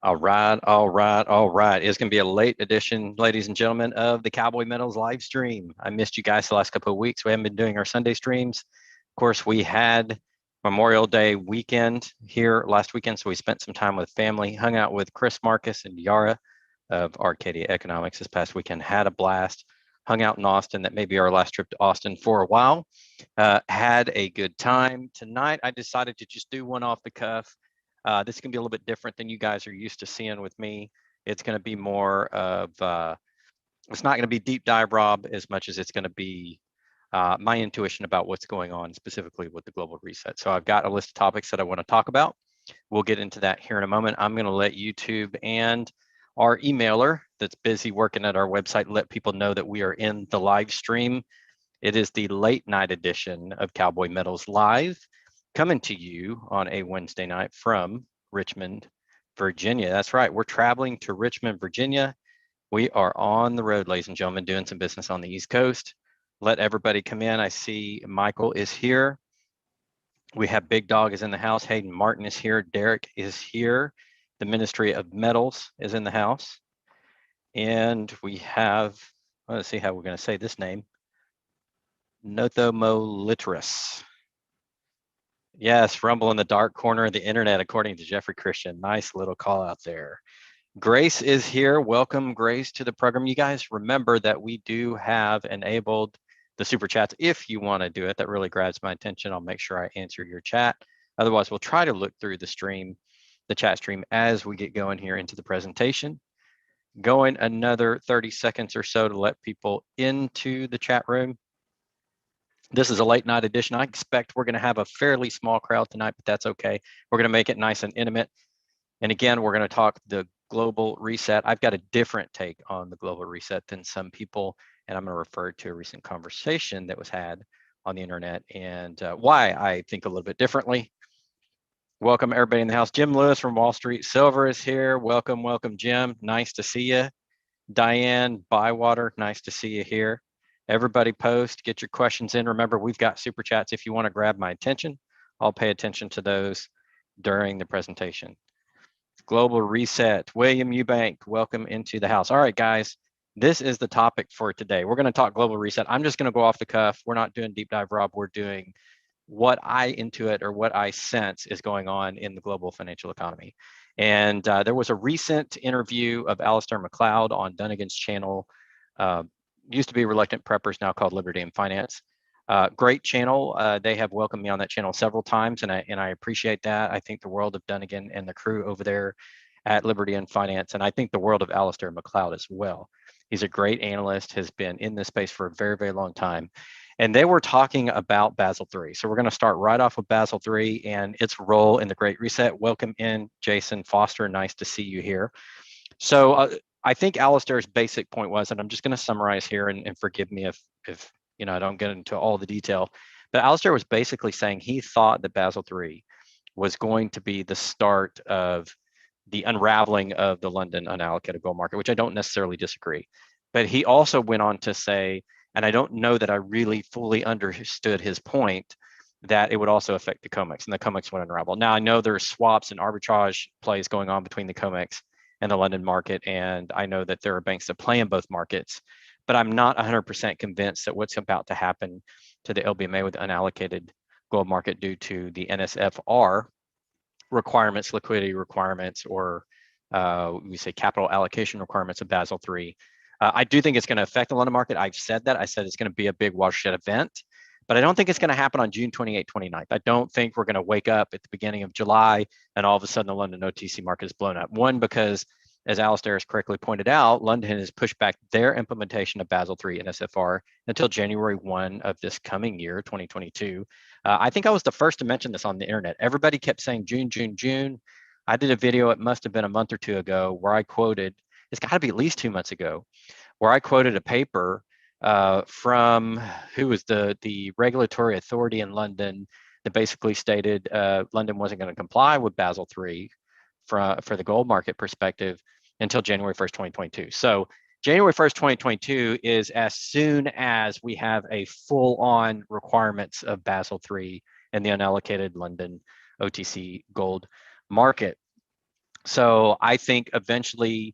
All right, all right, all right. It's going to be a late edition, ladies and gentlemen, of the Cowboy Metals live stream. I missed you guys the last couple of weeks. We haven't been doing our Sunday streams. Of course, we had Memorial Day weekend here last weekend, so we spent some time with family, hung out with Chris Marcus and Yara of Arcadia Economics this past weekend, had a blast, hung out in Austin. That may be our last trip to Austin for a while. Had a good time. Tonight, I decided to just do one off the cuff. This is going to be a little bit different than you guys are used to seeing with me. It's going to be more of, it's not going to be deep dive, Rob, as much as it's going to be my intuition about what's going on specifically with the global reset. So I've got a list of topics that I want to talk about. We'll get into that here in a moment. I'm going to let YouTube and our emailer that's busy working at our website let people know that we are in the live stream. It is the late night edition of Cowboy Metals Live, coming to you on a Wednesday night from Richmond, Virginia. That's right, we're traveling to Richmond, Virginia. We are on the road, ladies and gentlemen, doing some business on the East Coast. Let everybody come in. I see Michael is here. We have Big Dog is in the house. Hayden Martin is here. Derek is here. The Ministry of Metals is in the house. And we have, let's see how we're going to say this name, Nothomolitris. Yes, Rumble in the dark corner of the internet, according to Jeffrey Christian. Nice little call out there. Grace is here. Welcome, Grace, to the program. You guys remember that we do have enabled the super chats. If you want to do it, that really grabs my attention. I'll make sure I answer your chat. Otherwise, we'll try to look through the stream, the chat stream, as we get going here into the presentation. Going another 30 seconds or so to let people into the chat room. This is a late night edition. I expect we're going to have a fairly small crowd tonight, but that's okay. We're going to make it nice and intimate. And again, we're going to talk the global reset. I've got a different take on the global reset than some people, and I'm going to refer to a recent conversation that was had on the internet and why I think a little bit differently. Welcome everybody in the house. Jim Lewis from Wall Street Silver is here. Welcome, welcome, Jim. Nice to see you. Diane Bywater, nice to see you here. Everybody post, get your questions in. Remember, we've got super chats if you want to grab my attention. I'll pay attention to those during the presentation. Global reset. William Eubank, welcome into the house. All right, guys, this is the topic for today. We're going to talk global reset. I'm just going to go off the cuff. We're not doing deep dive, Rob. We're doing what I intuit or what I sense is going on in the global financial economy. And there was a recent interview of Alistair McLeod on Dunnigan's channel. Used to be Reluctant Preppers, now called Liberty and Finance. Great channel. They have welcomed me on that channel several times, and I appreciate that. I think the world of Dunnigan and the crew over there at Liberty and Finance, and I think the world of Alistair McLeod as well. He's a great analyst, has been in this space for a very, very long time. And they were talking about Basel III. So we're going to start right off with Basel III and its role in the Great Reset. Welcome in, Jason Foster. Nice to see you here. So I think Alistair's basic point was, and I'm just going to summarize here, and forgive me if you know I don't get into all the detail, but Alistair was basically saying he thought that Basel III was going to be the start of the unraveling of the London unallocated gold market, which I don't necessarily disagree. But he also went on to say, and I don't know that I really fully understood his point, that it would also affect the COMEX, and the COMEX would unravel. Now, I know there's swaps and arbitrage plays going on between the COMEX and the London market, and I know that there are banks that play in both markets, but I'm not 100% convinced that what's about to happen to the LBMA with the unallocated gold market due to the NSFR requirements, liquidity requirements, or we say capital allocation requirements of Basel III. I do think it's going to affect the London market. I've said that. I said it's going to be a big watershed event, but I don't think it's going to happen on June 28th, 29th. I don't think we're going to wake up at the beginning of July and all of a sudden the London OTC market is blown up. One, because as Alistair has correctly pointed out, London has pushed back their implementation of Basel III and SFR until January 1 of this coming year, 2022. I think I was the first to mention this on the internet. Everybody kept saying June, June, June. I did a video, it must have been a month or two ago, where I quoted, it's got to be at least 2 months ago, where I quoted a paper from who was the regulatory authority in London that basically stated London wasn't going to comply with Basel III for the gold market perspective until January 1st, 2022. So January 1st, 2022 is as soon as we have a full-on requirements of Basel III and the unallocated London OTC gold market. So I think eventually,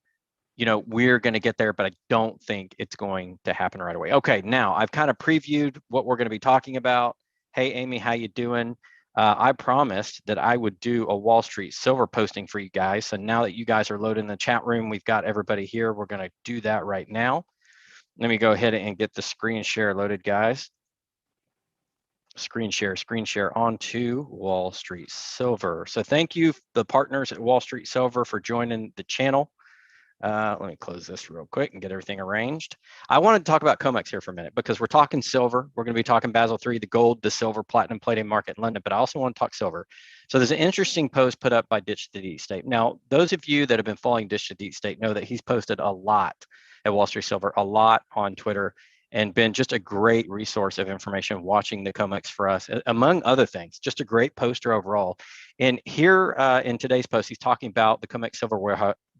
we're going to get there, but I don't think it's going to happen right away. Okay, now I've kind of previewed what we're going to be talking about. Hey, Amy, how you doing? I promised that I would do a Wall Street Silver posting for you guys. So now that you guys are loaded in the chat room, we've got everybody here. We're going to do that right now. Let me go ahead and get the screen share loaded, guys. Screen share onto Wall Street Silver. So thank you, the partners at Wall Street Silver, for joining the channel. Let me close this real quick and get everything arranged. I wanted to talk about COMEX here for a minute because we're talking silver. We're going to be talking Basel III, the gold, the silver, platinum, palladium market in London, but I also want to talk silver. So there's an interesting post put up by Ditch the Deep State. Now, those of you that have been following Ditch the Deep State know that he's posted a lot at Wall Street Silver, a lot on Twitter, and been just a great resource of information watching the COMEX for us, among other things. Just a great poster overall. And here in today's post, he's talking about the COMEX silver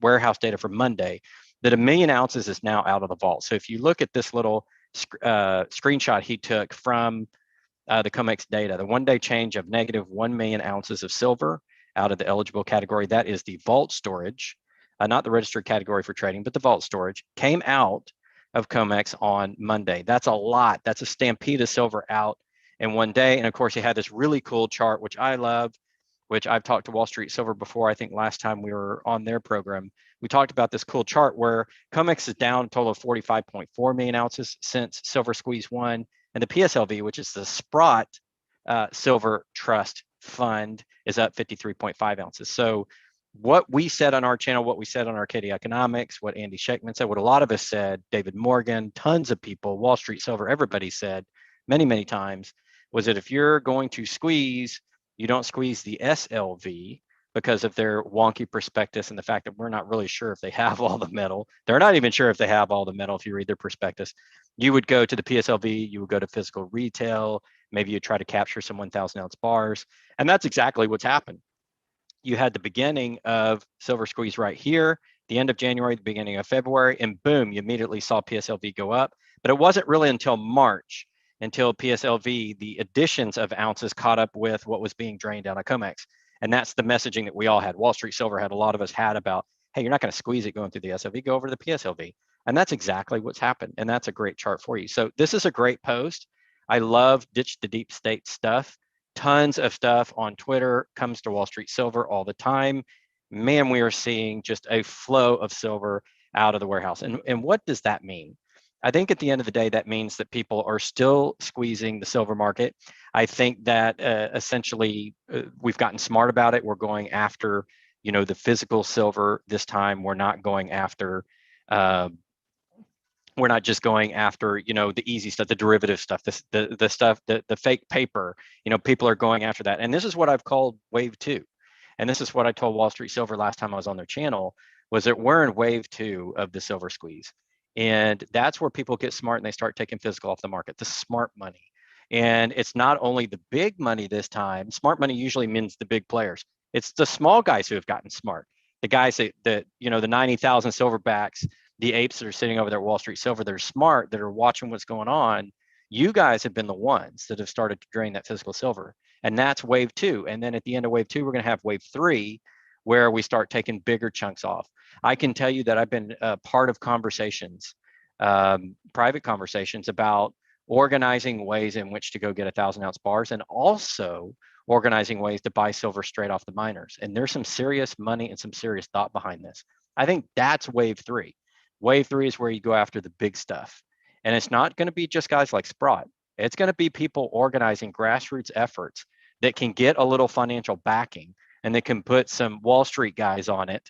warehouse data for Monday, that 1 million ounces is now out of the vault. So if you look at this little screenshot he took from the COMEX data, the one-day change of negative 1 million ounces of silver out of the eligible category, that is the vault storage, not the registered category for trading, but the vault storage, came out of COMEX on Monday. That's a lot. That's a stampede of silver out in one day. And of course, he had this really cool chart, which I love, which I've talked to Wall Street Silver before. I think last time we were on their program, we talked about this cool chart where COMEX is down a total of 45.4 million ounces since Silver Squeeze 1. And the PSLV, which is the Sprott Silver Trust Fund, is up 53.5 ounces. So what we said on our channel, what we said on Arcadia Economics, what Andy Shakeman said, what a lot of us said, David Morgan, tons of people, Wall Street Silver, everybody said many, many times, was that if you're going to squeeze, you don't squeeze the SLV because of their wonky prospectus and the fact that we're not really sure if they have all the metal. They're not even sure if they have all the metal if you read their prospectus. You would go to the PSLV, you would go to physical retail, maybe you try to capture some 1,000 ounce bars. And that's exactly what's happened. You had the beginning of Silver Squeeze right here, the end of January, the beginning of February, and boom, you immediately saw PSLV go up. But it wasn't really until March, until PSLV, the additions of ounces caught up with what was being drained out of COMEX. And that's the messaging that we all had. Wall Street Silver had, a lot of us had, about, hey, you're not going to squeeze it going through the SLV, go over to the PSLV. And that's exactly what's happened. And that's a great chart for you. So this is a great post. I love Ditch the Deep State stuff. Tons of stuff on Twitter comes to Wall Street Silver all the time. Man, we are seeing just a flow of silver out of the warehouse. And what does that mean? I think at the end of the day, that means that people are still squeezing the silver market. I think that essentially we've gotten smart about it. We're going after, the physical silver this time. We're not going after we're not just going after, the easy stuff, the derivative stuff, the stuff, the fake paper, people are going after that. And this is what I've called wave 2. And this is what I told Wall Street Silver last time I was on their channel, was that we're in wave 2 of the silver squeeze. And that's where people get smart and they start taking physical off the market, the smart money. And it's not only the big money this time. Smart money usually means the big players. It's the small guys who have gotten smart. The guys that the 90,000 silverbacks, the apes that are sitting over there at Wall Street Silver, they're smart, that are watching what's going on. You guys have been the ones that have started to drain that physical silver. And that's wave 2. And then at the end of wave 2, we're going to have wave 3, where we start taking bigger chunks off. I can tell you that I've been part of conversations, private conversations, about organizing ways in which to go get 1,000 ounce bars, and also organizing ways to buy silver straight off the miners. And there's some serious money and some serious thought behind this. I think that's wave 3. Wave 3 is where you go after the big stuff. And it's not going to be just guys like Sprott. It's going to be people organizing grassroots efforts that can get a little financial backing, and they can put some Wall Street guys on it.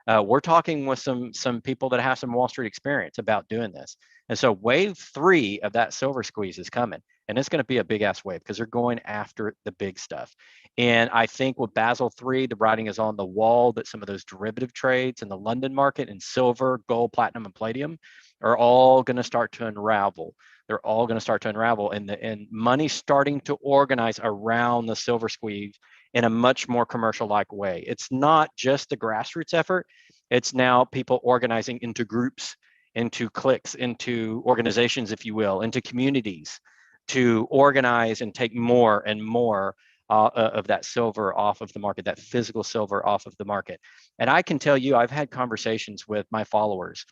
We're talking with some people that have some Wall Street experience about doing this. And so wave 3 of that silver squeeze is coming. And it's going to be a big ass wave because they're going after the big stuff. And I think with Basel III, the writing is on the wall that some of those derivative trades in the London market in silver, gold, platinum, and palladium are all going to start to unravel. They're all going to start to unravel, and money starting to organize around the silver squeeze in a much more commercial-like way. It's not just the grassroots effort. It's now people organizing into groups, into cliques, into organizations, if you will, into communities, to organize and take more and more of that silver off of the market, that physical silver off of the market. And I can tell you, I've had conversations with my followers.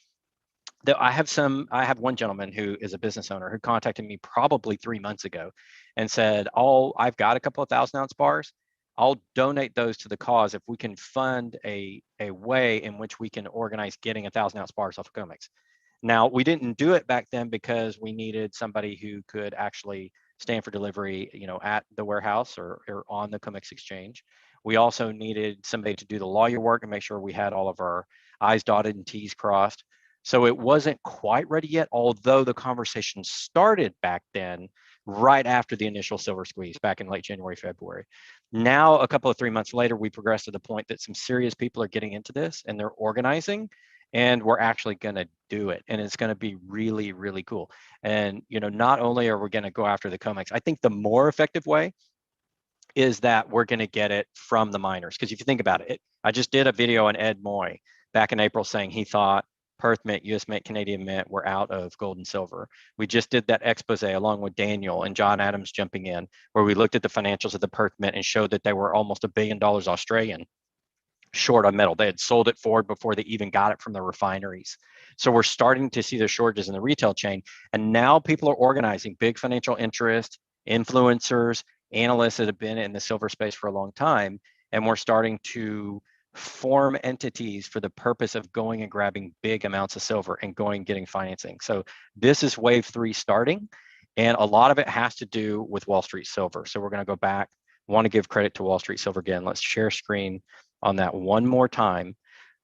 I have one gentleman who is a business owner who contacted me probably 3 months ago and said, I've got a couple of 1,000-ounce bars. I'll donate those to the cause if we can fund a way in which we can organize getting 1,000-ounce bars off of COMEX. Now, we didn't do it back then because we needed somebody who could actually stand for delivery, at the warehouse or on the COMEX exchange. We also needed somebody to do the lawyer work and make sure we had all of our I's dotted and T's crossed. So it wasn't quite ready yet, although the conversation started back then, right after the initial silver squeeze back in late January, February. Now, a couple of 3 months later, we progressed to the point that some serious people are getting into this and they're organizing, and we're actually going to do it. And it's going to be really, really cool. And, not only are we going to go after the COMEX, I think the more effective way is that we're going to get it from the miners. Because if you think about it, I just did a video on Ed Moy back in April saying he thought Perth Mint, US Mint, Canadian Mint were out of gold and silver. We just did that expose along with Daniel and John Adams jumping in, where we looked at the financials of the Perth Mint and showed that they were almost $1 billion Australian short on metal. They had sold it forward before they even got it from the refineries. So we're starting to see the shortages in the retail chain. And now people are organizing, big financial interest, influencers, analysts that have been in the silver space for a long time. And we're starting to form entities for the purpose of going and grabbing big amounts of silver and going and getting financing. So this is wave 3 starting. And a lot of it has to do with Wall Street Silver. So we're going to go back. Want to give credit to Wall Street Silver again. Let's share screen on that one more time.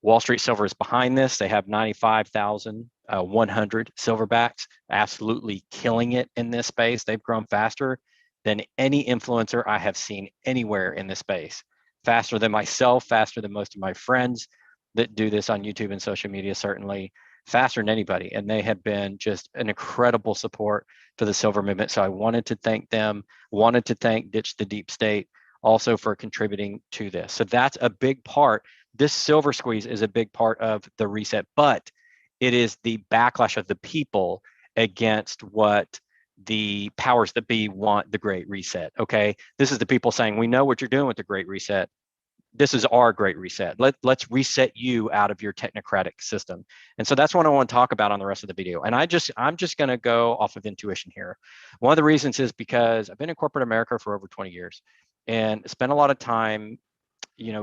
Wall Street Silver is behind this. They have 95,100 silverbacks, absolutely killing it in this space. They've grown faster than any influencer I have seen anywhere in this space. Faster than myself, faster than most of my friends that do this on YouTube and social media, certainly faster than anybody. And they have been just an incredible support for the silver movement. So I wanted to thank them, wanted to thank Ditch the Deep State also for contributing to this. So that's a big part. This silver squeeze is a big part of the reset, but it is the backlash of the people against what the powers that be want the Great Reset. Okay, this is the people saying, we know what you're doing with the Great Reset. This is our Great Reset. Let's reset you out of your technocratic system. And so that's what I want to talk about on the rest of the video. And I'm just going to go off of intuition here. One of the reasons is because I've been in corporate America for over 20 years and spent a lot of time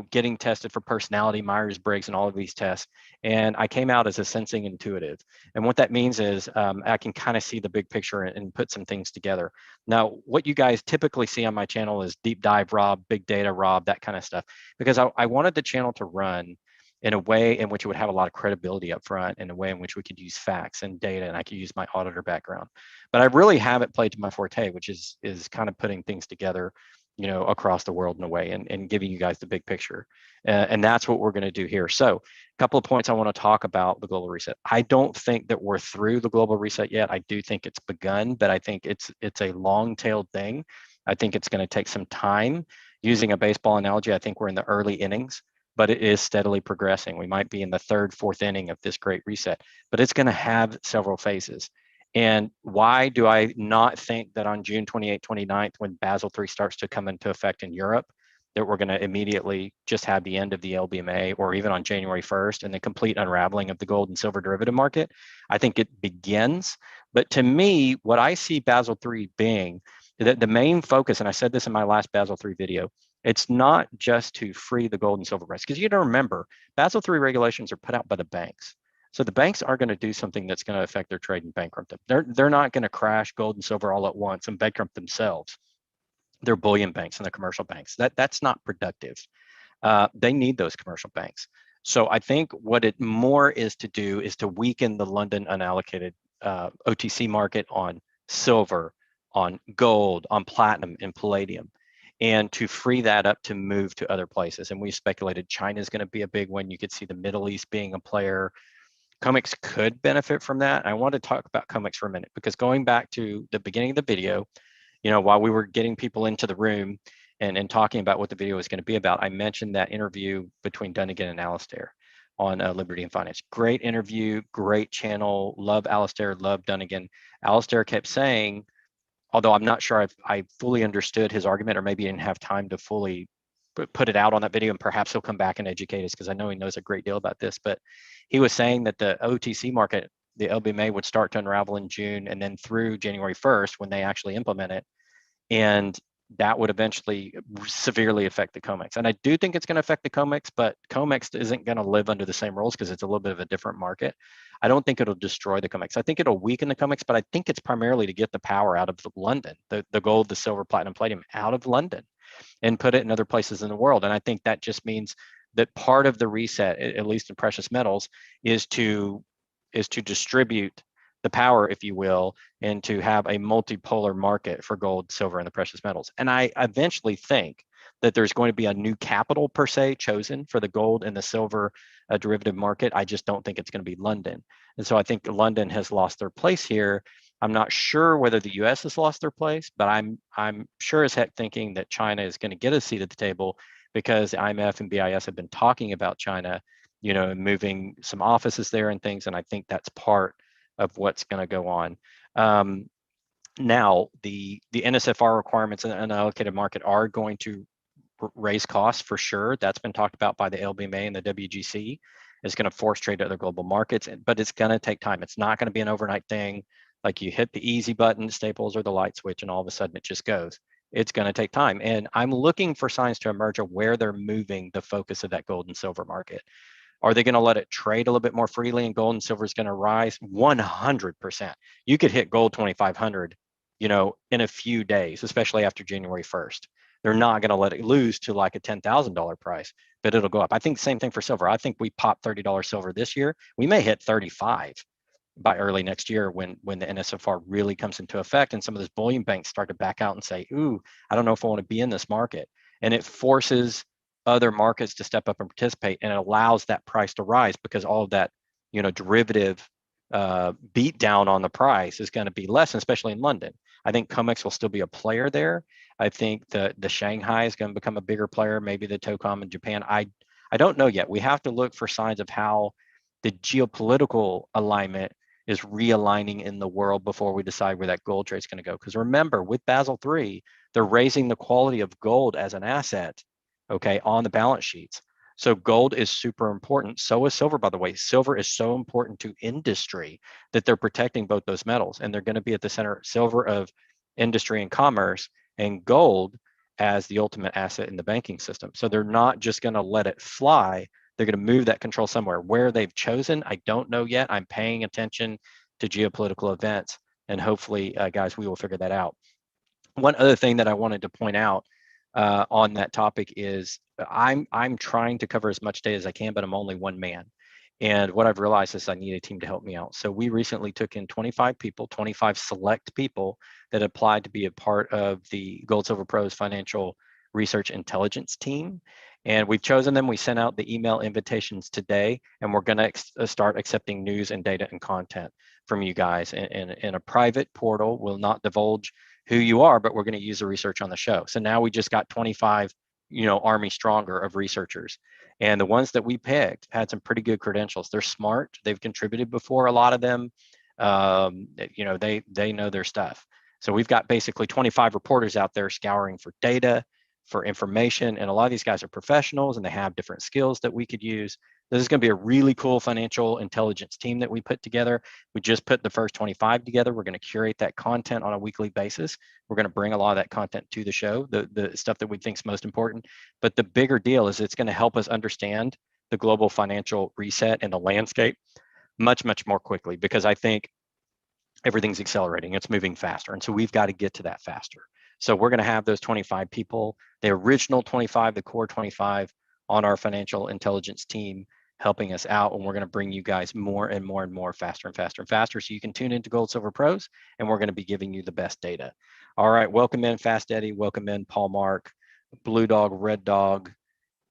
getting tested for personality, Myers-Briggs, and all of these tests. And I came out as a sensing intuitive. And what that means is I can kind of see the big picture and put some things together. Now, what you guys typically see on my channel is deep dive Rob, big data Rob, that kind of stuff, because I wanted the channel to run in a way in which it would have a lot of credibility up front, in a way in which we could use facts and data, and I could use my auditor background. But I really haven't played to my forte, which is kind of putting things together across the world in a way, and giving you guys the big picture. And that's what we're going to do here. So a couple of points I want to talk about the global reset. I don't think that we're through the global reset yet. I do think it's begun, but I think it's a long-tailed thing. I think it's going to take some time. Using a baseball analogy, I think we're in the early innings, but it is steadily progressing. We might be in the third, fourth inning of this great reset, but it's going to have several phases. And why do I not think that on June 28th, 29th, when Basel III starts to come into effect in Europe, that we're going to immediately just have the end of the LBMA, or even on January 1st and the complete unraveling of the gold and silver derivative market? I think it begins. But to me, what I see Basel III being, that the main focus, and I said this in my last Basel III video, it's not just to free the gold and silver price, because you got to remember, Basel III regulations are put out by the banks. So the banks are going to do something that's going to affect their trade and bankrupt them. They're not going to crash gold and silver all at once and bankrupt themselves. They're bullion banks and the commercial banks. That's not productive. They need those commercial banks. So I think what it more is to do is to weaken the London unallocated OTC market on silver, on gold, on platinum, and palladium, and to free that up to move to other places. And we speculated China is going to be a big one. You could see the Middle East being a player. COMEX could benefit from that. I want to talk about COMEX for a minute, because going back to the beginning of the video, while we were getting people into the room and talking about what the video was going to be about, I mentioned that interview between Dunnigan and Alistair on Liberty and Finance. Great interview, great channel. Love Alistair, love Dunnigan. Alistair kept saying, although I'm not sure I fully understood his argument, or maybe he didn't have time to fully put it out on that video, and perhaps he'll come back and educate us, because I know he knows a great deal about this. But he was saying that the OTC market, the LBMA, would start to unravel in June, and then through January 1st when they actually implement it, and that would eventually severely affect the COMEX. And I do think it's going to affect the COMEX, but COMEX isn't going to live under the same rules because it's a little bit of a different market. I don't think it'll destroy the COMEX. I think it'll weaken the COMEX, but I think it's primarily to get the power out of London, the gold, the silver, platinum, palladium out of London, and put it in other places in the world. And I think that just means that part of the reset, at least in precious metals, is to distribute the power, if you will, and to have a multipolar market for gold, silver, and the precious metals. And I eventually think that there's going to be a new capital per se chosen for the gold and the silver derivative market. I just don't think it's going to be London. And so I think London has lost their place here. I'm not sure whether the US has lost their place, but I'm sure as heck thinking that China is going to get a seat at the table, because IMF and BIS have been talking about China, moving some offices there and things. And I think that's part of what's going to go on. Now, the NSFR requirements in the unallocated market are going to raise costs for sure. That's been talked about by the LBMA and the WGC. It's going to force trade to other global markets, but it's going to take time. It's not going to be an overnight thing. Like you hit the easy button, Staples, or the light switch, and all of a sudden it just goes. It's going to take time. And I'm looking for signs to emerge of where they're moving the focus of that gold and silver market. Are they going to let it trade a little bit more freely, and gold and silver is going to rise? 100%. You could hit gold 2,500, in a few days, especially after January 1st. They're not going to let it lose to like a $10,000 price, but it'll go up. I think the same thing for silver. I think we pop $30 silver this year. We may hit 35 by early next year when the NSFR really comes into effect, and some of those bullion banks start to back out and say, ooh, I don't know if I want to be in this market. And it forces other markets to step up and participate, and it allows that price to rise, because all of that, derivative beat down on the price is going to be less, especially in London. I think COMEX will still be a player there. I think the Shanghai is going to become a bigger player, maybe the TOCOM in Japan. I don't know yet. We have to look for signs of how the geopolitical alignment is realigning in the world before we decide where that gold trade is going to go. Because remember, with Basel III, they're raising the quality of gold as an asset, okay, on the balance sheets. So gold is super important. So is silver, by the way. Silver is so important to industry that they're protecting both those metals, and they're going to be at the center, silver of industry and commerce, and gold as the ultimate asset in the banking system. So they're not just going to let it fly. They're going to move that control somewhere. Where they've chosen, I don't know yet. I'm paying attention to geopolitical events, and hopefully, guys, we will figure that out. One other thing that I wanted to point out on that topic is I'm trying to cover as much data as I can, but I'm only one man. And what I've realized is I need a team to help me out. So we recently took in 25 people, 25 select people that applied to be a part of the Gold Silver Pros Financial Research Intelligence team. And we've chosen them. We sent out the email invitations today, and we're going to start accepting news and data and content from you guys in a private portal. We'll not divulge who you are, but we're going to use the research on the show. So now we just got 25, Army stronger of researchers. And the ones that we picked had some pretty good credentials. They're smart. They've contributed before, a lot of them. They know their stuff. So we've got basically 25 reporters out there scouring for data, for information. And a lot of these guys are professionals, and they have different skills that we could use. This is going to be a really cool financial intelligence team that we put together. We just put the first 25 together. We're going to curate that content on a weekly basis. We're going to bring a lot of that content to the show, the stuff that we think is most important. But the bigger deal is it's going to help us understand the global financial reset and the landscape much, much more quickly, because I think everything's accelerating. It's moving faster. And so we've got to get to that faster. So we're going to have those 25 people, the original 25, the core 25 on our financial intelligence team helping us out. And we're going to bring you guys more and more and more, faster and faster and faster. So you can tune into Gold Silver Pros, and we're going to be giving you the best data. All right. Welcome in, Fast Eddie. Welcome in, Paul Mark, Blue Dog, Red Dog.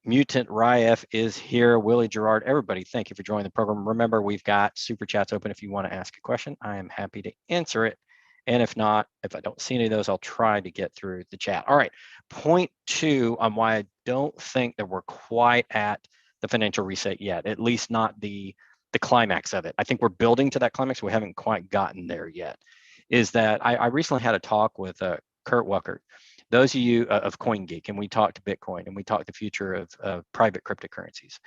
Mutant Ryef is here. Willie Gerard, everybody, thank you for joining the program. Remember, we've got super chats open. If you want to ask a question, I am happy to answer it. And if not, if I don't see any of those, I'll try to get through the chat. All right, point two on why I don't think that we're quite at the financial reset yet, at least not the climax of it. I think we're building to that climax. We haven't quite gotten there yet. is that I recently had a talk with Kurt Wuckert. Those of you of CoinGeek, and we talked Bitcoin, and we talked the future of private cryptocurrencies.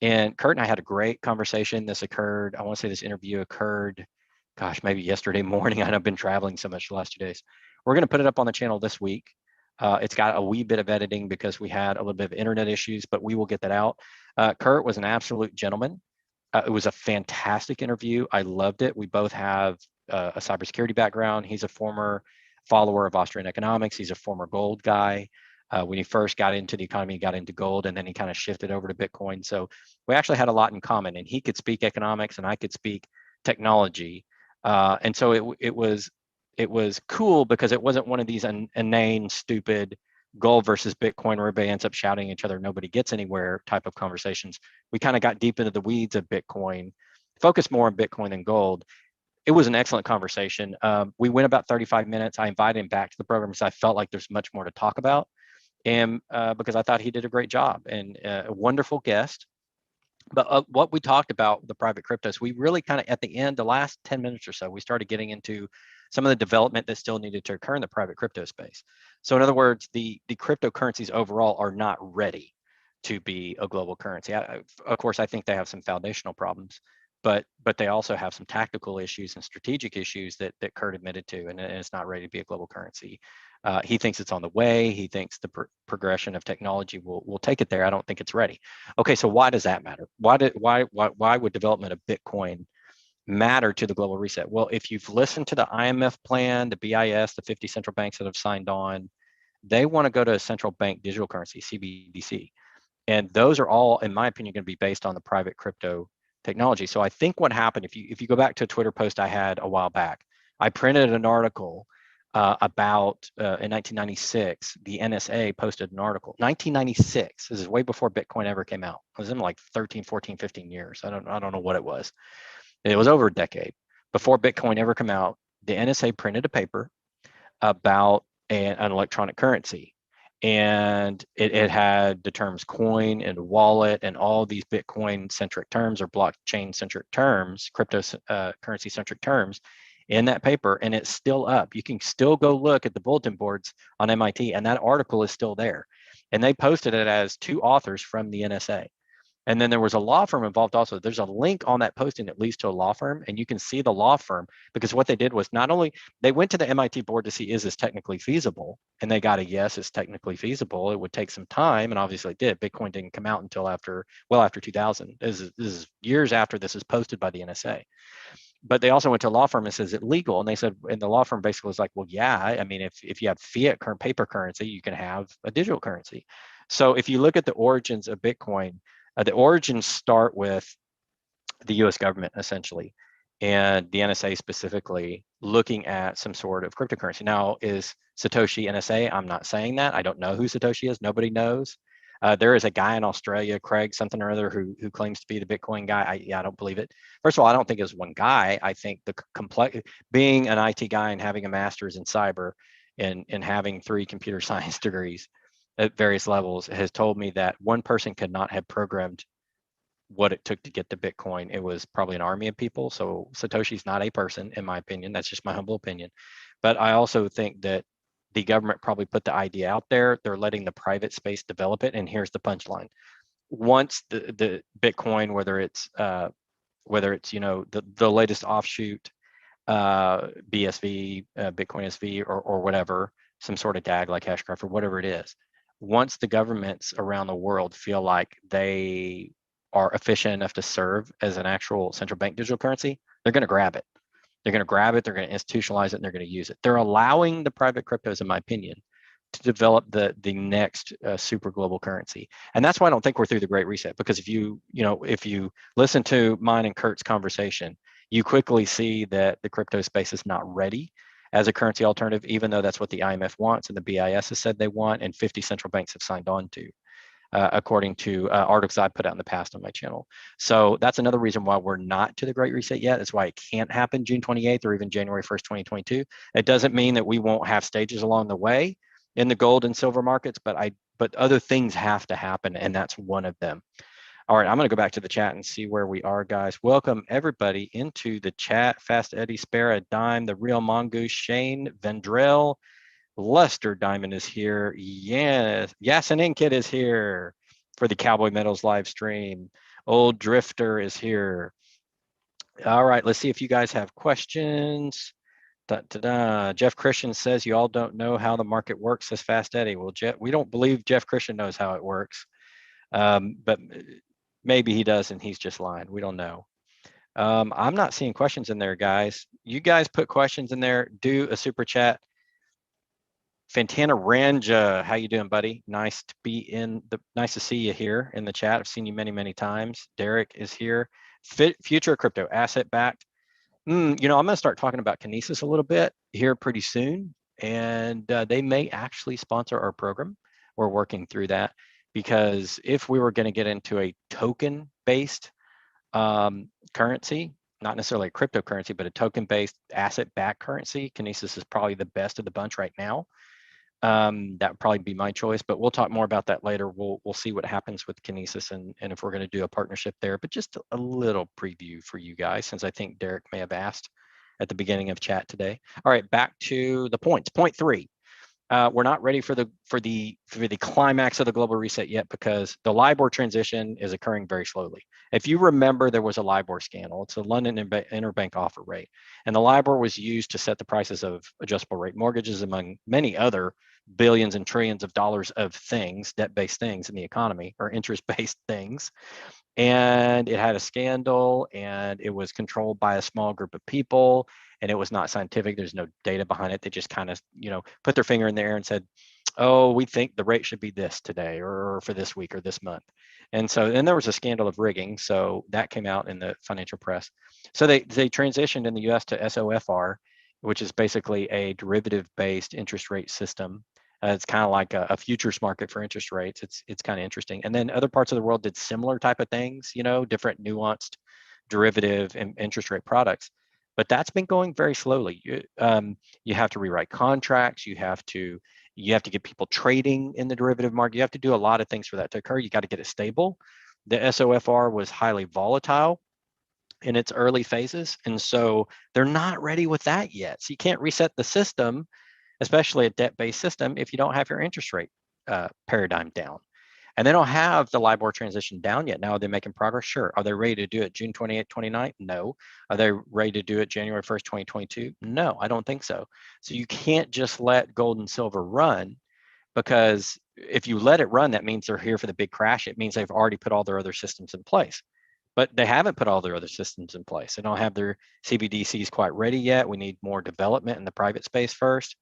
And Kurt and I had a great conversation. This occurred, I want to say this interview occurred, gosh, maybe yesterday morning. I've been traveling so much the last 2 days. We're going to put it up on the channel this week. It's got a wee bit of editing because we had a little bit of internet issues, but we will get that out. Kurt was an absolute gentleman. It was a fantastic interview. I loved it. We both have a cybersecurity background. He's a former follower of Austrian economics. He's a former gold guy. When he first got into the economy, he got into gold, and then he kind of shifted over to Bitcoin. So we actually had a lot in common, and he could speak economics and I could speak technology. And so it was cool because it wasn't one of these inane, stupid gold versus Bitcoin where everybody ends up shouting at each other, nobody gets anywhere type of conversations. We kind of got deep into the weeds of Bitcoin, focused more on Bitcoin than gold. It was an excellent conversation. We went about 35 minutes. I invited him back to the program because I felt like there's much more to talk about, and because I thought he did a great job, and a wonderful guest. But what we talked about, the private cryptos, we really kind of at the end, the last 10 minutes or so, we started getting into some of the development that still needed to occur in the private crypto space. So in other words, the cryptocurrencies overall are not ready to be a global currency. Of course, I think they have some foundational problems, but they also have some tactical issues and strategic issues that Kurt admitted to, and it's not ready to be a global currency. He thinks it's on the way. He thinks the progression of technology will take it there. I don't think it's ready. Okay, so why does that matter? Why would development of Bitcoin matter to the global reset? Well, if you've listened to the IMF plan, the BIS, the 50 central banks that have signed on, they want to go to a central bank digital currency, CBDC. And those are all, in my opinion, going to be based on the private crypto technology. So I think what happened, if you go back to a Twitter post I had a while back, I printed an article about in 1996, the NSA posted an article. 1996, this is way before Bitcoin ever came out. It was in like 13, 14, 15 years. I don't know what it was. It was over a decade before Bitcoin ever came out. The NSA printed a paper about an electronic currency, and it had the terms coin and wallet and all these Bitcoin centric terms or blockchain centric terms, crypto currency centric terms in that paper, and it's still up. You can still go look at the bulletin boards on MIT, and that article is still there. And they posted it as two authors from the NSA. And then there was a law firm involved also. There's a link on that posting that leads to a law firm, and you can see the law firm, because what they did was not only they went to the MIT board to see, is this technically feasible? And they got a yes, it's technically feasible. It would take some time, and obviously it did. Bitcoin didn't come out until after 2000. This is years after this is posted by the NSA. But they also went to a law firm and says, is it legal? And they said, and the law firm basically was like, well, yeah, I mean, if you have fiat current paper currency, you can have a digital currency. So if you look at the origins of Bitcoin, the origins start with the US government essentially, and the NSA specifically looking at some sort of cryptocurrency. Now, is Satoshi NSA? I'm not saying that. I don't know who Satoshi is. Nobody knows. There is a guy in Australia, Craig something or other, who claims to be the Bitcoin guy. I don't believe it. First of all, I don't think it was one guy. I think the complex, being an IT guy and having a master's in cyber and having 3 computer science degrees at various levels, has told me that one person could not have programmed what it took to get to Bitcoin. It was probably an army of people. So Satoshi's not a person, in my opinion. That's just my humble opinion. But I also think that the government probably put the idea out there. They're letting the private space develop it. And here's the punchline. Once the Bitcoin, whether it's the latest offshoot, BSV, Bitcoin SV, or whatever, some sort of DAG like Hashgraph or whatever it is, once the governments around the world feel like they are efficient enough to serve as an actual central bank digital currency, they're going to grab it. They're going to grab it, they're going to institutionalize it, and they're going to use it. They're allowing the private cryptos, in my opinion, to develop the next super global currency. And that's why I don't think we're through the Great Reset, because if you listen to mine and Kurt's conversation, you quickly see that the crypto space is not ready as a currency alternative, even though that's what the IMF wants and the BIS has said they want, and 50 central banks have signed on to. According to articles I put out in the past on my channel. So that's another reason why we're not to the Great Reset yet. That's why it can't happen June 28th or even January 1st, 2022. It doesn't mean that we won't have stages along the way in the gold and silver markets, but other things have to happen, and that's one of them. All right, I'm going to go back to the chat and see where we are, guys. Welcome everybody into the chat. Fast Eddie, Spare a Dime, The Real Mongoose, Shane Vendrell, Lester Diamond is here. Yes, Yasin Kid is here for the Cowboy Metals live stream. Old Drifter is here. All right, let's see if you guys have questions. Jeff Christian says you all don't know how the market works, says Fast Eddie. Well, Jeff, we don't believe Jeff Christian knows how it works, but maybe he does and he's just lying. We don't know. I'm not seeing questions in there, guys. You guys put questions in there. Do a super chat. Fantana Ranja, how you doing, buddy? Nice to see you here in the chat. I've seen you many times. Derek is here. Future crypto asset backed. I'm going to start talking about Kinesis a little bit here pretty soon, and they may actually sponsor our program. We're working through that because if we were going to get into a token-based currency, not necessarily a cryptocurrency, but a token-based asset-backed currency, Kinesis is probably the best of the bunch right now. That would probably be my choice, but we'll talk more about that later. We'll see what happens with Kinesis and if we're going to do a partnership there, but just a little preview for you guys, since I think Derek may have asked at the beginning of chat today. All right, back to the points. Point 3. We're not ready for the climax of the global reset yet because the Libor transition is occurring very slowly. If you remember, there was a Libor scandal. It's a London interbank offer rate, and the Libor was used to set the prices of adjustable rate mortgages, among many other billions and trillions of dollars of things, debt-based things in the economy, or interest-based things. And it had a scandal, and it was controlled by a small group of people, and it was not scientific. There's no data behind it. They just kind of, put their finger in the air and said, oh, we think the rate should be this today or for this week or this month. And there was a scandal of rigging. So that came out in the financial press. So they transitioned in the US to SOFR, which is basically a derivative-based interest rate system. It's kind of like a futures market for interest rates. It's kind of interesting. And then other parts of the world did similar type of things, different nuanced derivative and interest rate products. But that's been going very slowly. You have to rewrite contracts. You have to get people trading in the derivative market. You have to do a lot of things for that to occur. You got to get it stable. The SOFR was highly volatile in its early phases, and so they're not ready with that yet. So you can't reset the system, especially a debt-based system, if you don't have your interest rate paradigm down. And they don't have the Libor transition down yet. Now, are they making progress? Sure. Are they ready to do it June 28th, 29th? No. Are they ready to do it January 1st, 2022? No, I don't think so. So you can't just let gold and silver run, because if you let it run, that means they're here for the big crash. It means they've already put all their other systems in place. But they haven't put all their other systems in place. They don't have their CBDCs quite ready yet. We need more development in the private space first.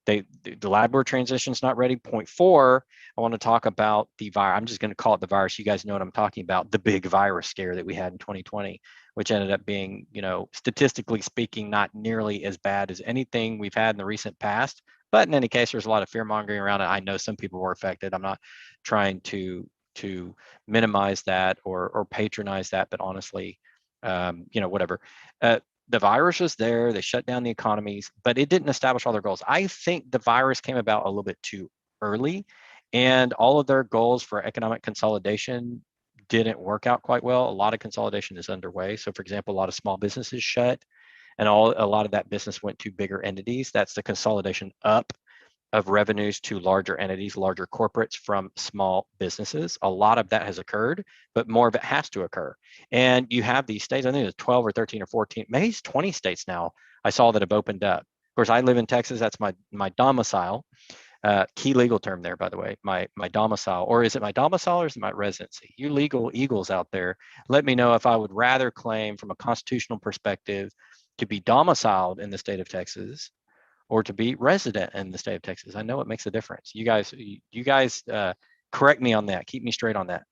The Libor transition is not ready. Point 4, I want to talk about the virus. I'm just going to call it the virus. You guys know what I'm talking about. The big virus scare that we had in 2020, which ended up being, statistically speaking, not nearly as bad as anything we've had in the recent past. But in any case, there's a lot of fear mongering around it. I know some people were affected. I'm not trying to minimize that or patronize that, but honestly, whatever. The virus was there. They shut down the economies, but it didn't establish all their goals. I think the virus came about a little bit too early, and all of their goals for economic consolidation didn't work out quite well. A lot of consolidation is underway. So, for example, a lot of small businesses shut, and a lot of that business went to bigger entities. That's the consolidation up of revenues to larger entities, larger corporates from small businesses. A lot of that has occurred, but more of it has to occur. And you have these states, I think it's 12 or 13 or 14, maybe it's 20 states now I saw that have opened up. Of course, I live in Texas. That's my domicile. Key legal term there, by the way, my domicile. Or is it my domicile or is it my residency? You legal eagles out there, let me know if I would rather claim from a constitutional perspective to be domiciled in the state of Texas or to be resident in the state of Texas. I know it makes a difference. You guys correct me on that. Keep me straight on that.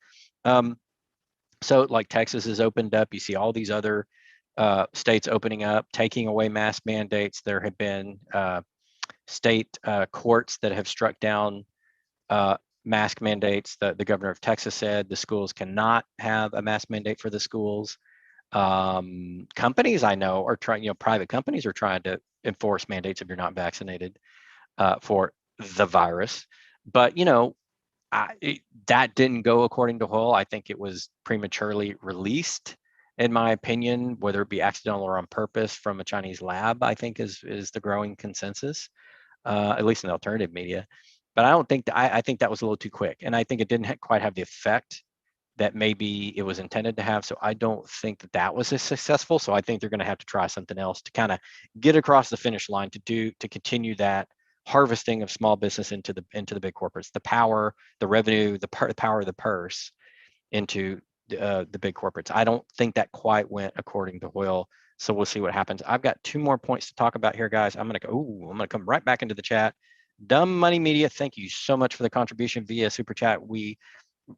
So like Texas has opened up. You see all these other states opening up, taking away mask mandates. There have been state courts that have struck down mask mandates. The governor of Texas said the schools cannot have a mask mandate for the schools. Companies I know are trying, private companies are trying to enforce mandates if you're not vaccinated for the virus. But, that didn't go according to Hoyle. I think it was prematurely released, in my opinion, whether it be accidental or on purpose from a Chinese lab, I think is the growing consensus, at least in the alternative media. But I don't think I think that was a little too quick, and I think it didn't quite have the effect that maybe it was intended to have. So I don't think that was as successful. So I think they're going to have to try something else to kind of get across the finish line to continue that harvesting of small business into the big corporates, the power, the revenue, the power of the purse into the big corporates. I don't think that quite went according to Hoyle. So we'll see what happens. I've got 2 more points to talk about here, guys. I'm gonna come right back into the chat. Dumb Money Media, thank you so much for the contribution via super chat. We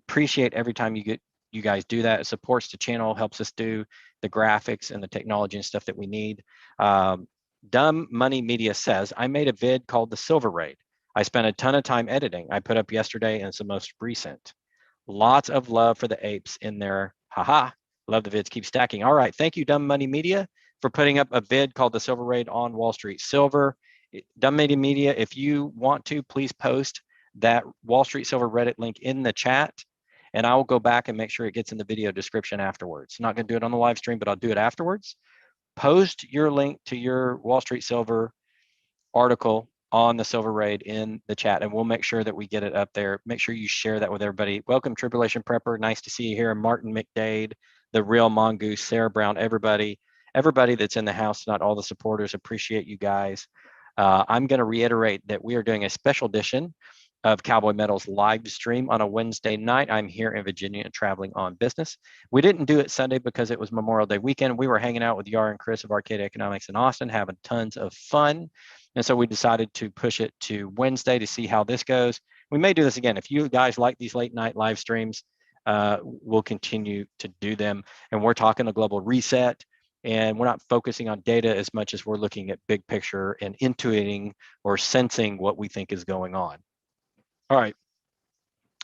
appreciate every time you guys do that. It supports the channel, helps us do the graphics and the technology and stuff that we need. Dumb Money Media says, I made a vid called The Silver Raid. I spent a ton of time editing. I put up yesterday and it's the most recent. Lots of love for the apes in there. Haha. Love the vids. Keep stacking. All right. Thank you, Dumb Money Media, for putting up a vid called The Silver Raid on Wall Street Silver. Dumb Money Media, if you want to, please post that Wall Street Silver Reddit link in the chat, and I will go back and make sure it gets in the video description afterwards. Not going to do it on the live stream, but I'll do it afterwards. Post your link to your Wall Street Silver article on the Silver Raid in the chat, and we'll make sure that we get it up there. Make sure you share that with everybody. Welcome, Tribulation Prepper. Nice to see you here. Martin McDade, the Real Mongoose, Sarah Brown, everybody that's in the house, not all the supporters. Appreciate you guys. I'm going to reiterate that we are doing a special edition of Cowboy Metal's live stream on a Wednesday night. I'm here in Virginia and traveling on business. We didn't do it Sunday because it was Memorial Day weekend. We were hanging out with Yar and Chris of Arcade Economics in Austin, having tons of fun. And so we decided to push it to Wednesday to see how this goes. We may do this again. If you guys like these late night live streams, we'll continue to do them. And we're talking a global reset. And we're not focusing on data as much as we're looking at big picture and intuiting or sensing what we think is going on. All right,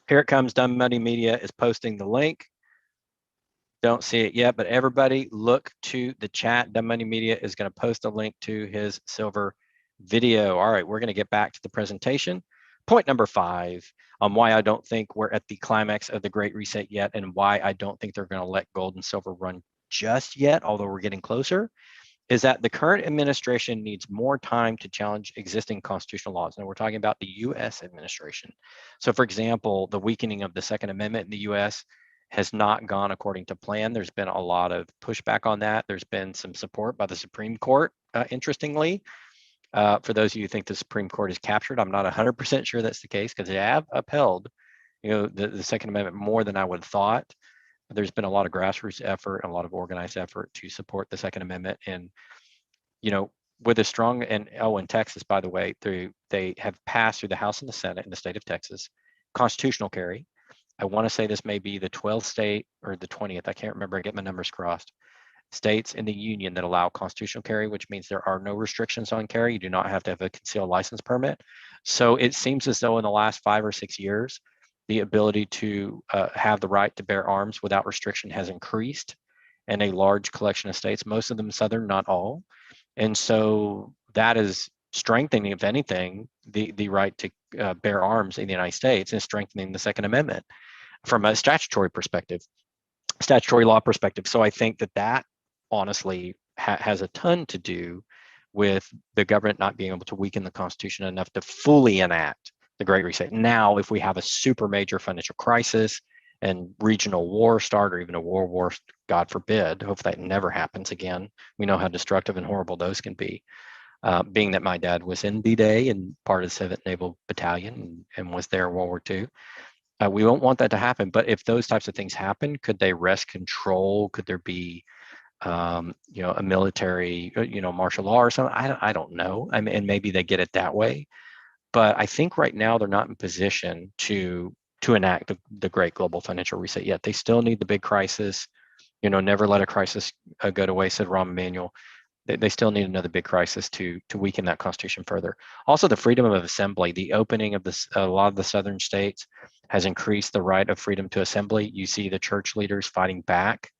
here it comes. Dumb Money Media is posting the link. Don't see it yet, but everybody look to the chat. Dumb Money Media is going to post a link to his silver video. All right, we're going to get back to the presentation. Point number 5 on why I don't think we're at the climax of the Great Reset yet, and why I don't think they're going to let gold and silver run just yet, although we're getting closer, is that the current administration needs more time to challenge existing constitutional laws. Now we're talking about the U.S. administration. So for example, the weakening of the Second Amendment in the U.S. has not gone according to plan. There's been a lot of pushback on that. There's been some support by the Supreme Court, interestingly. For those of you who think the Supreme Court is captured, I'm not 100% sure that's the case, because they have upheld, the Second Amendment more than I would have thought. There's been a lot of grassroots effort and a lot of organized effort to support the Second Amendment. And, with a strong, in Texas, by the way, they have passed through the House and the Senate in the state of Texas, constitutional carry. I want to say this may be the 12th state or the 20th. I can't remember. I get my numbers crossed. States in the union that allow constitutional carry, which means there are no restrictions on carry. You do not have to have a concealed license permit. So it seems as though in the last 5 or 6 years, the ability to have the right to bear arms without restriction has increased in a large collection of states, most of them Southern, not all. And so that is strengthening, if anything, the right to bear arms in the United States, and strengthening the Second Amendment from a statutory law perspective. So I think that honestly has a ton to do with the government not being able to weaken the Constitution enough to fully enact the Great Reset. Now, if we have a super major financial crisis and regional war start, or even a world war, God forbid, hope that never happens again. We know how destructive and horrible those can be. Being that my dad was in D-Day and part of the 7th Naval Battalion and was there in World War II, we don't want that to happen. But if those types of things happen, could they wrest control? Could there be a military, martial law or something? I don't know. I mean, and maybe they get it that way. But I think right now they're not in position to enact the great global financial reset yet. They still need the big crisis. Never let a crisis go to waste, said Rahm Emanuel. They still need another big crisis to weaken that Constitution further. Also, the freedom of assembly, the opening of a lot of the southern states has increased the right of freedom to assembly. You see the church leaders fighting back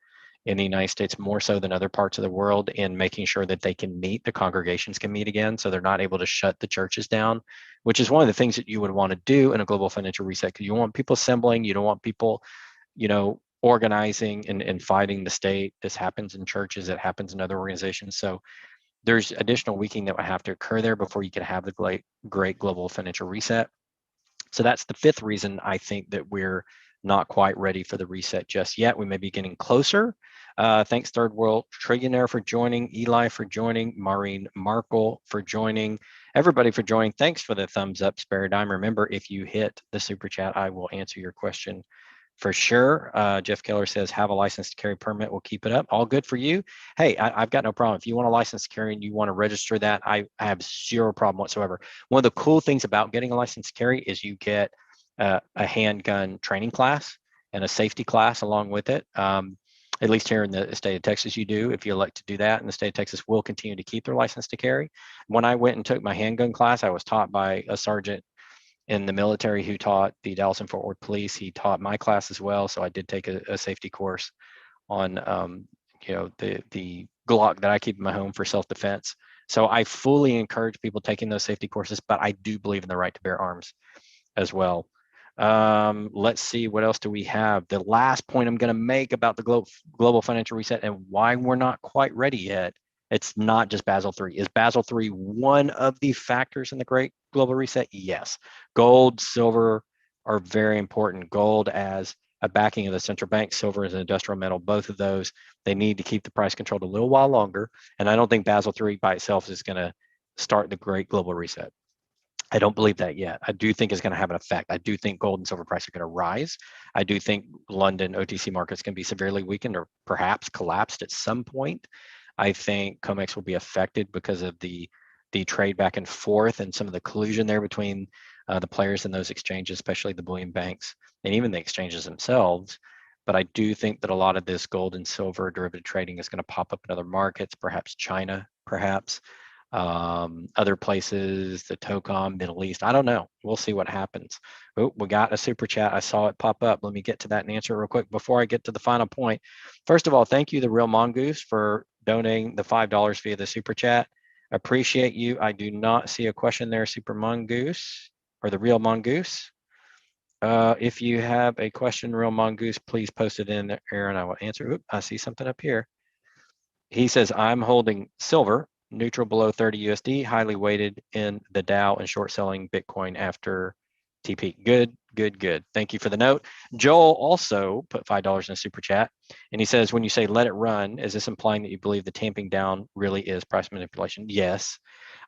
in the United States more so than other parts of the world in making sure that they can meet, the congregations can meet again, so they're not able to shut the churches down, which is one of the things that you would want to do in a global financial reset, because you want people assembling, you don't want people, organizing and fighting the state. This happens in churches, it happens in other organizations. So there's additional weakening that would have to occur there before you could have the great global financial reset. So that's the fifth reason I think that we're not quite ready for the reset just yet. We may be getting closer. Thanks, Third World Trillionaire, for joining, Eli for joining, Maureen Markle for joining, everybody for joining. Thanks for the thumbs up, Paradigm. Remember, if you hit the super chat, I will answer your question for sure. Jeff Keller says, have a license to carry permit. We'll keep it up. All good for you. Hey, I've got no problem. If you want a license to carry and you want to register that, I have zero problem whatsoever. One of the cool things about getting a license to carry is you get a handgun training class and a safety class along with it. At least here in the state of Texas, you do. If you elect to do that, and the state of Texas will continue to keep their license to carry. When I went and took my handgun class, I was taught by a sergeant in the military who taught the Dallas and Fort Worth Police. He taught my class as well. So I did take a safety course on, the Glock that I keep in my home for self-defense. So I fully encourage people taking those safety courses, but I do believe in the right to bear arms as well. Let's see, what else do we have? The last point I'm going to make about the global financial reset and why we're not quite ready yet. It's not just Basel III. Is Basel III one of the factors in the great global reset? Yes. Gold, silver are very important. Gold as a backing of the central bank, silver as an industrial metal, both of those, they need to keep the price controlled a little while longer. And I don't think Basel III by itself is going to start the great global reset. I don't believe that yet. I do think it's going to have an effect. I do think gold and silver prices are going to rise. I do think London OTC markets can be severely weakened or perhaps collapsed at some point. I think COMEX will be affected because of the trade back and forth and some of the collusion there between the players in those exchanges, especially the bullion banks and even the exchanges themselves. But I do think that a lot of this gold and silver derivative trading is going to pop up in other markets, perhaps China, perhaps other places, the TOCOM, Middle East. I don't know. We'll see what happens. Oh, we got a super chat. I saw it pop up. Let me get to that and answer it real quick before I get to the final point. First of all, thank you, The Real Mongoose, for donating the $5 via the super chat. Appreciate you. I do not see a question there, Super Mongoose or The Real Mongoose. If you have a question, Real Mongoose, please post it in there and I will answer. Oop, I see something up here. He says, I'm holding silver, neutral below 30 USD, highly weighted in the Dow and short selling Bitcoin after TP. Good, good, good. Thank you for the note. Joel also put $5 in a super chat. And he says, when you say let it run, is this implying that you believe the tamping down really is price manipulation? Yes.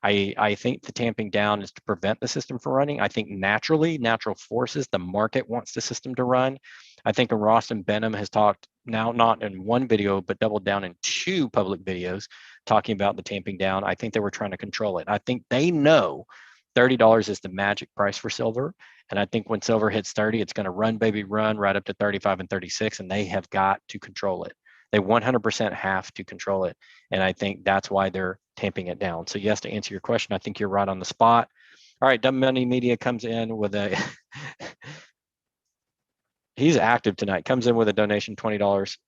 I think the tamping down is to prevent the system from running. I think natural forces, the market wants the system to run. I think Ross and Benham has talked now, not in one video, but doubled down in 2 public videos talking about the tamping down. I think they were trying to control it. I think they know $30 is the magic price for silver. And I think when silver hits 30, it's going to run, baby, run right up to 35 and 36, and they have got to control it. They 100% have to control it. And I think that's why they're tamping it down. So yes, to answer your question, I think you're right on the spot. All right, Dumb Money Media comes in with a, he's active tonight, comes in with a donation, $20.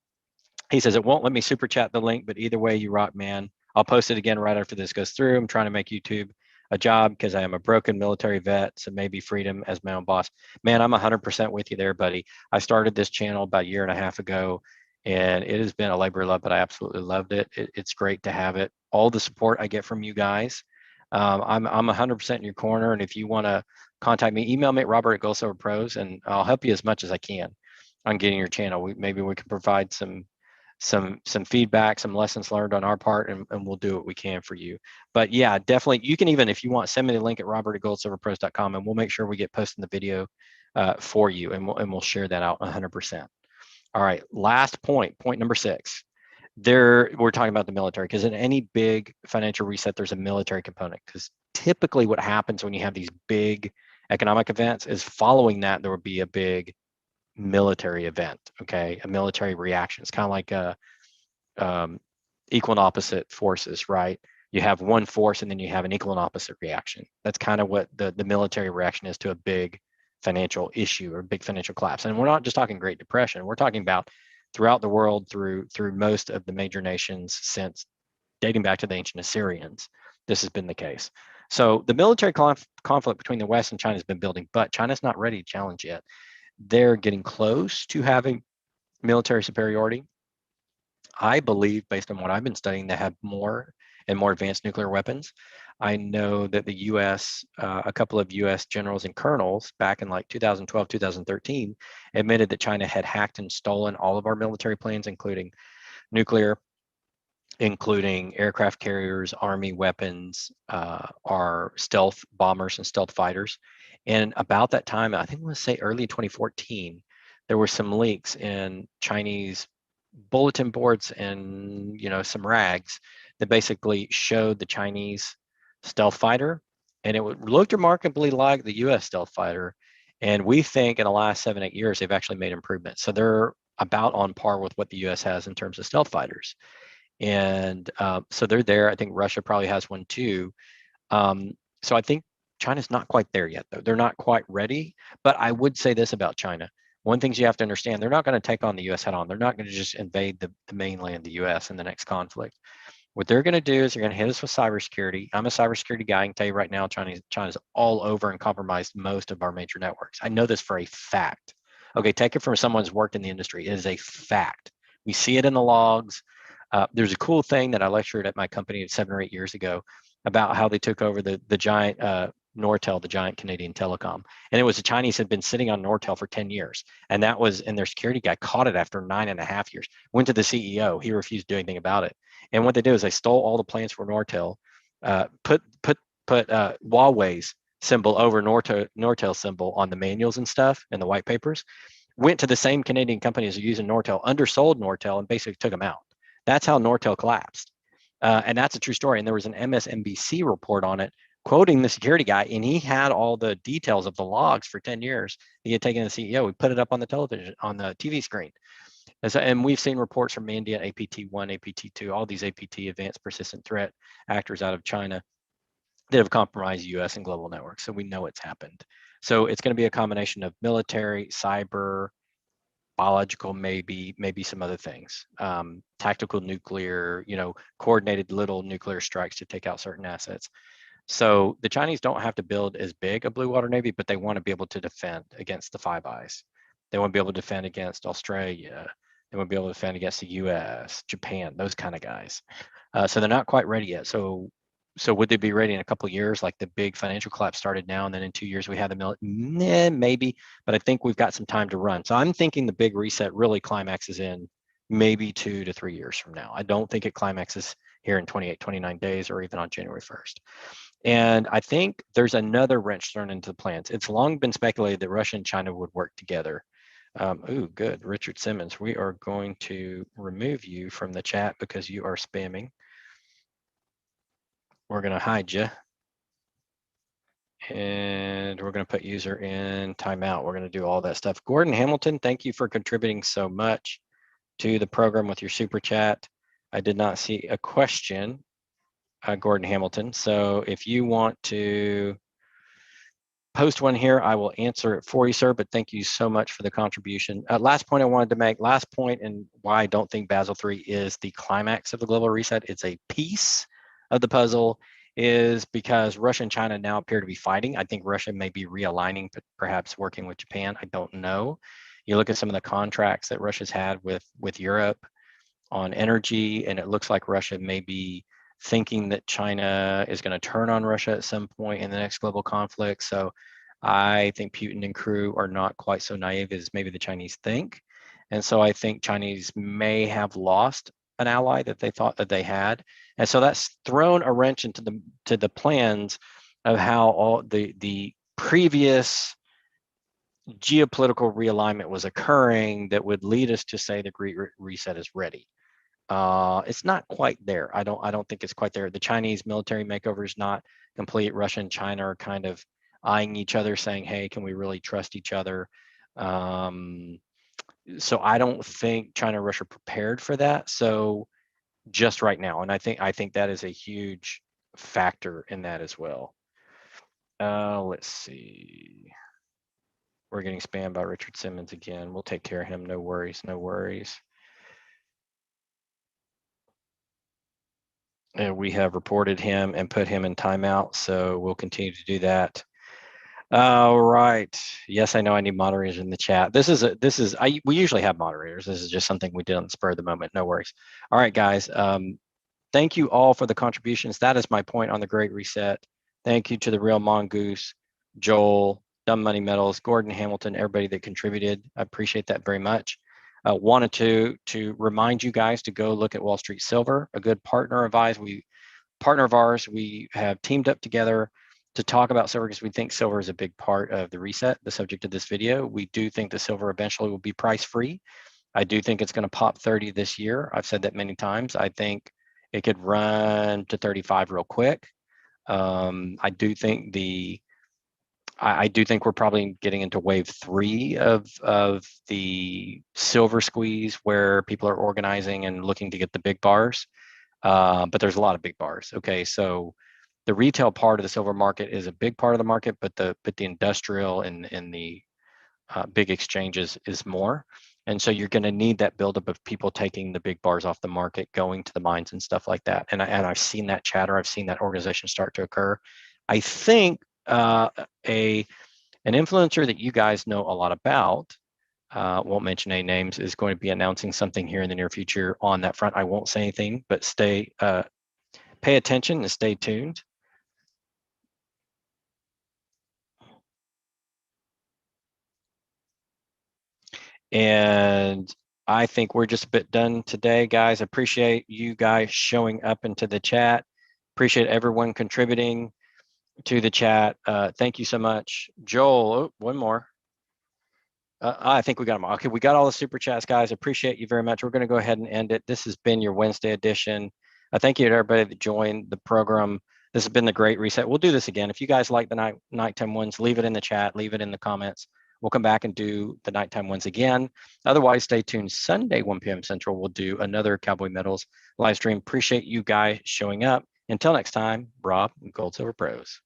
He says, it won't let me super chat the link, but either way, you rock, man. I'll post it again right after this goes through. I'm trying to make YouTube a job because I am a broken military vet, so maybe freedom as my own boss. Man, I'm 100% with you there, buddy. I started this channel about a year and a half ago, and it has been a labor of love, but I absolutely loved it. It's great to have it. All the support I get from you guys. I'm 100% in your corner, and if you want to contact me, email me at robert@goldsilverpros, and I'll help you as much as I can on getting your channel. Maybe we can provide some feedback, some lessons learned on our part, and we'll do what we can for you. But yeah, definitely, you can even, if you want, send me the link at robert@goldsilverpros.com, and we'll make sure we get posted in the video for you, and we'll share that out 100%. All right, last point number 6. We're talking about the military, because in any big financial reset, there's a military component, because typically what happens when you have these big economic events is following that there will be a big military event, okay, a military reaction. It's kind of like equal and opposite forces, right? You have one force and then you have an equal and opposite reaction. That's kind of what the military reaction is to a big financial issue or big financial collapse. And we're not just talking Great Depression. We're talking about throughout the world through most of the major nations since dating back to the ancient Assyrians. This has been the case. So the military conflict between the West and China has been building, but China's not ready to challenge yet. They're getting close to having military superiority. I believe, based on what I've been studying, they have more and more advanced nuclear weapons. I know that the US, a couple of US generals and colonels back in like 2012, 2013, admitted that China had hacked and stolen all of our military plans, including nuclear, including aircraft carriers, army weapons, our stealth bombers and stealth fighters. And about that time, I think I want to say early 2014, there were some leaks in Chinese bulletin boards and some rags that basically showed the Chinese stealth fighter, and it looked remarkably like the U.S. stealth fighter. And we think in the last 7-8 years they've actually made improvements. So they're about on par with what the U.S. has in terms of stealth fighters. And so they're there. I think Russia probably has one too. So I think China's not quite there yet, though. They're not quite ready. But I would say this about China. One thing you have to understand, they're not going to take on the U.S. head on. They're not going to just invade the mainland, the U.S. in the next conflict. What they're going to do is they're going to hit us with cybersecurity. I'm a cybersecurity guy. I can tell you right now, China's all over and compromised most of our major networks. I know this for a fact. Okay, take it from someone who's worked in the industry. It is a fact. We see it in the logs. There's a cool thing that I lectured at my company 7 or 8 years ago about how they took over the giant Nortel, the giant Canadian telecom. And it was the Chinese had been sitting on Nortel for 10 years. And their security guy caught it after 9.5 years, went to the CEO. He refused to do anything about it. And what they did is they stole all the plans for Nortel, put Huawei's symbol over Nortel symbol on the manuals and stuff and the white papers, went to the same Canadian companies using Nortel, undersold Nortel, and basically took them out. That's how Nortel collapsed. And that's a true story. And there was an MSNBC report on it, quoting the security guy, and he had all the details of the logs for 10 years. He had taken the CEO. We put it up on the television, on the TV screen. And we've seen reports from India, APT1, APT2, all these APT, advanced persistent threat actors out of China that have compromised US and global networks. So we know it's happened. So it's going to be a combination of military, cyber, biological, maybe some other things, tactical nuclear, coordinated little nuclear strikes to take out certain assets. So the Chinese don't have to build as big a blue water navy, but they want to be able to defend against the Five Eyes. They want to be able to defend against Australia. They want to be able to defend against the US, Japan, those kind of guys. So they're not quite ready yet. So would they be ready in a couple of years? Like the big financial collapse started now, and then in 2 years we have the military? Maybe, but I think we've got some time to run. So I'm thinking the big reset really climaxes in maybe 2 to 3 years from now. I don't think it climaxes here in 28, 29 days or even on January 1st. And I think there's another wrench thrown into the plans. It's long been speculated that Russia and China would work together. Good. Richard Simmons, we are going to remove you from the chat because you are spamming. We're going to hide you. And we're going to put user in timeout. We're going to do all that stuff. Gordon Hamilton, thank you for contributing so much to the program with your super chat. I did not see a question, Gordon Hamilton. So if you want to post one here, I will answer it for you, sir, but thank you so much for the contribution. Last point I wanted to make, last point, and why I don't think Basel III is the climax of the global reset. It's a piece of the puzzle, is because Russia and China now appear to be fighting. I think Russia may be realigning, but perhaps working with Japan. I don't know. You look at some of the contracts that Russia's had with Europe on energy, and it looks like Russia may be thinking that China is going to turn on Russia at some point in the next global conflict. So I think Putin and crew are not quite so naive as maybe the Chinese think. And so I think Chinese may have lost an ally that they thought that they had. And so that's thrown a wrench into the plans of how all the previous geopolitical realignment was occurring that would lead us to say the Great Reset is ready. It's not quite there. I don't think it's quite there. The Chinese military makeover is not complete. Russia and China are kind of eyeing each other, saying, "Hey, can we really trust each other?" So I don't think China and Russia are prepared for that. So just right now, and I think that is a huge factor in that as well. Let's see. We're getting spammed by Richard Simmons again. We'll take care of him. No worries. No worries. we have reported him and put him in timeout, so we'll continue to do that. All right. Yes, I know I need moderators in the chat. We usually have moderators. This is just something we did on the spur of the moment. No worries. All right, guys. Thank you all for the contributions. That is my point on the Great Reset. Thank you to the Real Mongoose, Joel, Dumb Money Metals, Gordon Hamilton, everybody that contributed. I appreciate that very much. Wanted to remind you guys to go look at Wall Street Silver, a good partner of ours. We have teamed up together to talk about silver because we think silver is a big part of the reset, the subject of this video. We do think the silver eventually will be price free. I do think it's going to pop 30 this year. I've said that many times. I think it could run to 35 real quick. I do think we're probably getting into wave 3 of the silver squeeze, where people are organizing and looking to get the big bars. But there's a lot of big bars. Okay, so the retail part of the silver market is a big part of the market, but the industrial and the big exchanges is more. And so you're going to need that buildup of people taking the big bars off the market, going to the mines and stuff like that. And I've seen that chatter. I've seen that organization start to occur. I think an influencer that you guys know a lot about, won't mention any names, is going to be announcing something here in the near future on that front. I won't say anything, but pay attention and stay tuned. And I think we're just a bit done today, guys. Appreciate you guys showing up into the chat. Appreciate everyone contributing to the chat. Thank you so much. Joel, oh, one more. I think we got them all. Okay, we got all the super chats, guys. Appreciate you very much. We're going to go ahead and end it. This has been your Wednesday edition. Thank you to everybody that joined the program. This has been the Great Reset. We'll do this again. If you guys like the nighttime ones, leave it in the chat, leave it in the comments. We'll come back and do the nighttime ones again. Otherwise, stay tuned. Sunday, 1 p.m. Central, we'll do another Cowboy Metals live stream. Appreciate you guys showing up. Until next time, Rob, Gold Silver Pros.